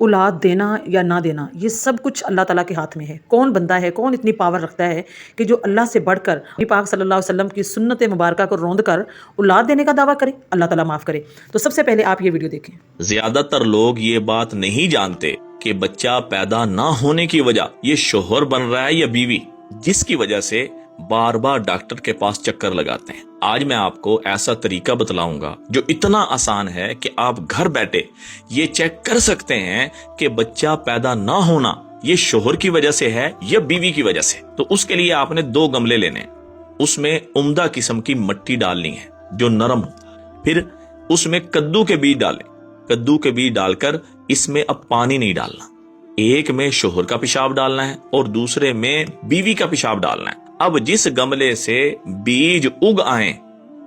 اولاد دینا یا نہ دینا یہ سب کچھ اللہ تعالیٰ کے ہاتھ میں ہے۔ کون بندہ ہے، کون اتنی پاور رکھتا ہے کہ جو اللہ سے بڑھ کر نبی پاک صلی اللہ علیہ وسلم کی سنت مبارکہ کو روند کر اولاد دینے کا دعویٰ کرے؟ اللہ تعالیٰ معاف کرے۔ تو سب سے پہلے آپ یہ ویڈیو دیکھیں۔ زیادہ تر لوگ یہ بات نہیں جانتے کہ بچہ پیدا نہ ہونے کی وجہ یہ شوہر بن رہا ہے یا بیوی، جس کی وجہ سے بار بار ڈاکٹر کے پاس چکر لگاتے ہیں۔ آج میں آپ کو ایسا طریقہ بتلاؤں گا جو اتنا آسان ہے کہ آپ گھر بیٹھے یہ چیک کر سکتے ہیں کہ بچہ پیدا نہ ہونا یہ شوہر کی وجہ سے ہے یا بیوی کی وجہ سے۔ تو اس کے لیے آپ نے 2 گملے لینے ہیں، اس میں عمدہ قسم کی مٹی ڈالنی ہے جو نرم ہو، پھر اس میں کدو کے بیج ڈالیں۔ کدو کے بیج ڈال کر اس میں اب پانی نہیں ڈالنا، ایک میں شوہر کا پیشاب ڈالنا ہے اور دوسرے میں بیوی کا پیشاب ڈالنا ہے۔ اب جس گملے سے بیج اگ آئیں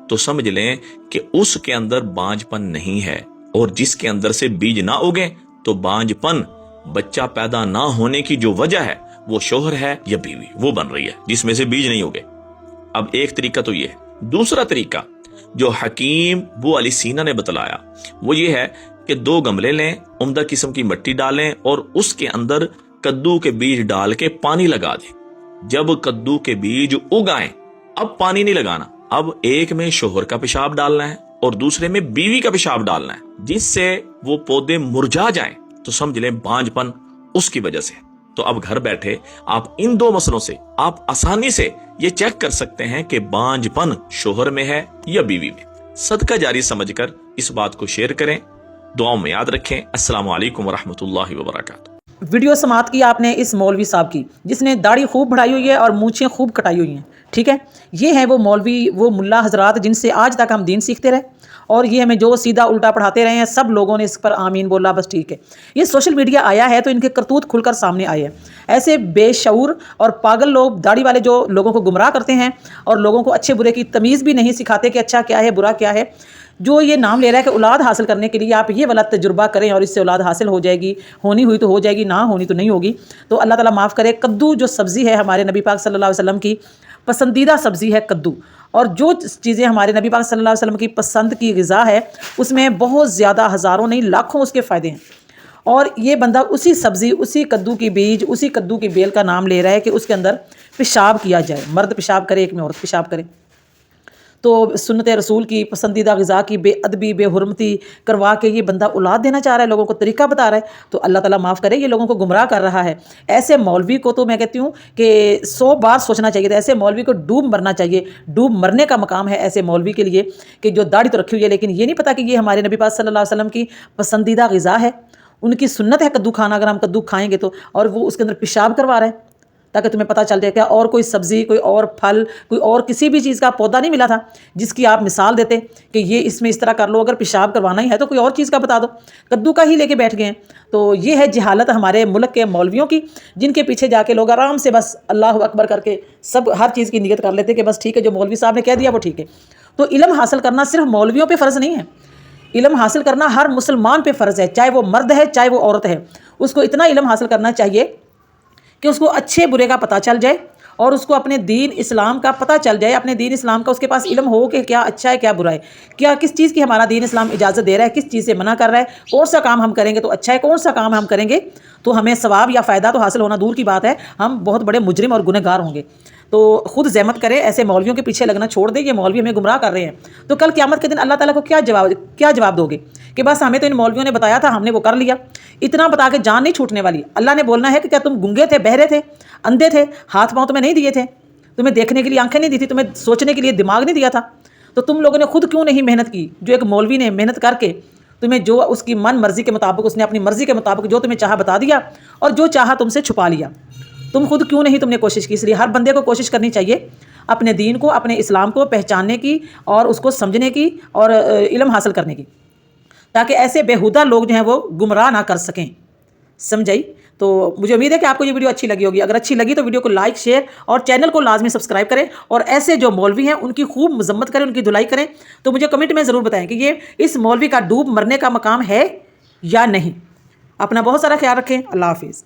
تو سمجھ لیں کہ اس کے اندر بانجھ پن نہیں ہے، اور جس کے اندر سے بیج نہ اگیں تو بانجھ پن بچہ پیدا نہ ہونے کی جو وجہ ہے وہ شوہر ہے یا بیوی وہ بن رہی ہے جس میں سے بیج نہیں اگے۔ اب ایک طریقہ تو یہ ہے۔ دوسرا طریقہ جو حکیم بو علی سینا نے بتلایا وہ یہ ہے کہ 2 گملے لیں، عمدہ قسم کی مٹی ڈالیں اور اس کے اندر کدو کے بیج ڈال کے پانی لگا دیں۔ جب کدو کے بیج اگ آئیں اب پانی نہیں لگانا، اب ایک میں شوہر کا پیشاب ڈالنا ہے اور دوسرے میں بیوی کا پیشاب ڈالنا ہے، جس سے وہ پودے مرجھا جائیں تو سمجھ لیں بانجھ پن اس کی وجہ سے۔ تو اب گھر بیٹھے آپ ان 2 مسئلوں سے آپ آسانی سے یہ چیک کر سکتے ہیں کہ بانجھ پن شوہر میں ہے یا بیوی میں۔ صدقہ جاری سمجھ کر اس بات کو شیئر کریں، دعاؤں میں یاد رکھیں۔ السلام علیکم ورحمۃ اللہ وبرکاتہ۔ ویڈیو سماعت کی آپ نے اس مولوی صاحب کی جس نے داڑھی خوب بڑھائی ہوئی ہے اور مونچھیں خوب کٹائی ہوئی ہیں، ٹھیک ہے؟ یہ ہیں وہ مولوی، وہ ملا حضرات جن سے آج تک ہم دین سیکھتے رہے، اور یہ ہمیں جو سیدھا الٹا پڑھاتے رہے ہیں، سب لوگوں نے اس پر آمین بولا، بس ٹھیک ہے۔ یہ سوشل میڈیا آیا ہے تو ان کے کرتوت کھل کر سامنے آئے ہیں۔ ایسے بے شعور اور پاگل لوگ، داڑھی والے، جو لوگوں کو گمراہ کرتے ہیں اور لوگوں کو اچھے برے کی تمیز بھی نہیں سکھاتے کہ اچھا کیا ہے برا کیا ہے، جو یہ نام لے رہا ہے کہ اولاد حاصل کرنے کے لیے آپ یہ والا تجربہ کریں اور اس سے اولاد حاصل ہو جائے گی، ہونی ہوئی تو ہو جائے گی، نہ ہونی تو نہیں ہوگی۔ تو اللہ تعالیٰ معاف کرے۔ کدو جو سبزی ہے ہمارے نبی پاک صلی اللہ علیہ وسلم کی پسندیدہ سبزی ہے کدو، اور جو چیزیں ہمارے نبی پاک صلی اللہ علیہ وسلم کی پسند کی غذا ہے اس میں بہت زیادہ، ہزاروں نہیں لاکھوں اس کے فائدے ہیں، اور یہ بندہ اسی سبزی، اسی کدو کی بیج، اسی کدو کی بیل کا نام لے رہا ہے کہ اس کے اندر پیشاب کیا جائے، مرد پیشاب کرے، ایک میں عورت پیشاب کرے۔ تو سنت رسول کی پسندیدہ غذا کی بے ادبی، بے حرمتی کروا کے یہ بندہ اولاد دینا چاہ رہا ہے، لوگوں کو طریقہ بتا رہا ہے۔ تو اللہ تعالیٰ معاف کرے، یہ لوگوں کو گمراہ کر رہا ہے۔ ایسے مولوی کو تو میں کہتی ہوں کہ 100 بار سوچنا چاہیے تھا، ایسے مولوی کو ڈوب مرنا چاہیے، ڈوب مرنے کا مقام ہے ایسے مولوی کے لیے کہ جو داڑھی تو رکھی ہوئی ہے لیکن یہ نہیں پتا کہ یہ ہمارے نبی پاک صلی اللہ علیہ وسلم کی پسندیدہ غذا ہے، ان کی سنت ہے کدو کھانا، اگر ہم کدو کھائیں گے تو، اور وہ اس کے اندر پیشاب کروا رہا ہے تاکہ تمہیں پتہ چل جائے کہ اور کوئی سبزی، کوئی اور پھل، کوئی اور کسی بھی چیز کا پودا نہیں ملا تھا جس کی آپ مثال دیتے کہ یہ اس میں اس طرح کر لو، اگر پیشاب کروانا ہی ہے تو کوئی اور چیز کا بتا دو، کدو کا ہی لے کے بیٹھ گئے ہیں۔ تو یہ ہے جہالت ہمارے ملک کے مولویوں کی، جن کے پیچھے جا کے لوگ آرام سے بس اللہ اکبر کر کے سب ہر چیز کی نیت کر لیتے کہ بس ٹھیک ہے جو مولوی صاحب نے کہہ دیا وہ ٹھیک ہے۔ تو علم حاصل کرنا صرف مولویوں پہ فرض نہیں ہے، علم حاصل کرنا ہر مسلمان پہ فرض ہے، چاہے وہ مرد ہے چاہے وہ عورت ہے۔ اس کو اتنا علم حاصل کرنا چاہیے کہ اس کو اچھے برے کا پتہ چل جائے اور اس کو اپنے دین اسلام کا پتہ چل جائے، اپنے دین اسلام کا اس کے پاس علم ہو کہ کیا اچھا ہے کیا برا ہے، کیا کس چیز کی ہمارا دین اسلام اجازت دے رہا ہے، کس چیز سے منع کر رہا ہے، کون سا کام ہم کریں گے تو اچھا ہے، کون سا کام ہم کریں گے تو ہمیں ثواب یا فائدہ تو حاصل ہونا دور کی بات ہے، ہم بہت بڑے مجرم اور گنہگار ہوں گے۔ تو خود زحمت کرے، ایسے مولویوں کے پیچھے لگنا چھوڑ دے، یہ مولوی ہمیں گمراہ کر رہے ہیں۔ تو کل قیامت کے دن اللہ تعالیٰ کو کیا جواب دو گے کہ بس ہمیں تو ان مولویوں نے بتایا تھا، ہم نے وہ کر لیا۔ اتنا بتا کے جان نہیں چھوٹنے والی۔ اللہ نے بولنا ہے کہ کیا تم گنگے تھے، بہرے تھے، اندھے تھے، ہاتھ پاؤں تمہیں نہیں دیے تھے، تمہیں دیکھنے کے لیے آنکھیں نہیں دی تھی، تمہیں سوچنے کے لیے دماغ نہیں دیا تھا، تو تم لوگوں نے خود کیوں نہیں محنت کی؟ جو ایک مولوی نے محنت کر کے تمہیں جو اس کی من مرضی کے مطابق، اس نے اپنی مرضی کے مطابق جو تمہیں چاہا بتا دیا اور جو چاہا تم سے چھپا لیا، تم خود کیوں نہیں تم نے کوشش کی؟ اس لیے ہر بندے کو کوشش کرنی چاہیے اپنے دین کو، اپنے اسلام کو پہچاننے کی اور اس کو سمجھنے کی اور علم حاصل کرنے کی، تاکہ ایسے بیہودہ لوگ جو ہیں وہ گمراہ نہ کر سکیں۔ سمجھائی؟ تو مجھے امید ہے کہ آپ کو یہ ویڈیو اچھی لگی ہوگی۔ اگر اچھی لگی تو ویڈیو کو لائک، شیئر اور چینل کو لازمی سبسکرائب کریں، اور ایسے جو مولوی ہیں ان کی خوب مذمت کریں، ان کی دھلائی کریں۔ تو مجھے کمنٹ میں ضرور بتائیں کہ یہ اس مولوی کا ڈوب مرنے کا مقام ہے یا نہیں۔ اپنا بہت سارا خیال رکھیں۔ اللہ حافظ۔